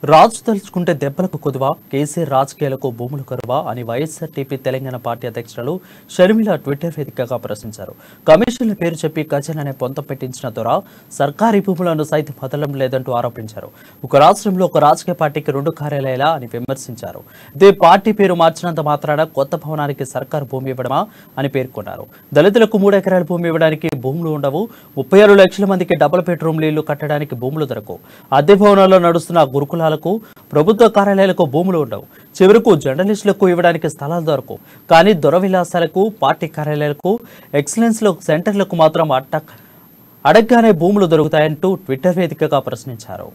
రాజు తలుచుకుంటే దెబ్బలకు కొదువా, కేసీఆర్ రాజకీయాలకు భూములు కరువా అని వైఎస్ఆర్టీపీ తెలంగాణ పార్టీ అధ్యక్షులు షర్మిల ట్విట్టర్ వేదికగా ప్రశ్నించారు. కమిషన్ల పేరు చెప్పి ఖజానానే పొంతం పెట్టించిన ద్వారా సర్కారీ భూములను సైతం వదలడం లేదంటూ ఆరోపించారు. ఒక రాష్ట్రంలో ఒక రాజకీయ పార్టీకి 2 కార్యాలయాలా అని విమర్శించారు. ఇదే పార్టీ పేరు మార్చినంత మాత్రాన కొత్త భవనానికి సర్కారు భూమి ఇవ్వడమా అని పేర్కొన్నారు. దళితులకు 3 ఎకరాల భూమి ఇవ్వడానికి భూములు ఉండవు. 36 లక్షల మందికి డబుల్ బెడ్రూమ్ల ఇళ్లు కట్టడానికి భూములు దొరకవు. అద్దె భవనాల్లో నడుస్తున్న గురుకుల ప్రభుత్వ కార్యాలయాలకు భూములు ఉండవు. చివరకు జర్నలిస్టులకు ఇవ్వడానికి స్థలాలు దొరకవు. కానీ దొరవిలాసాలకు, పార్టీ కార్యాలయాలకు, ఎక్సలెన్స్ సెంటర్లకు మాత్రం అడగ్గానే భూములు దొరుకుతాయంటూ ట్విట్టర్ వేదికగా ప్రశ్నించారు.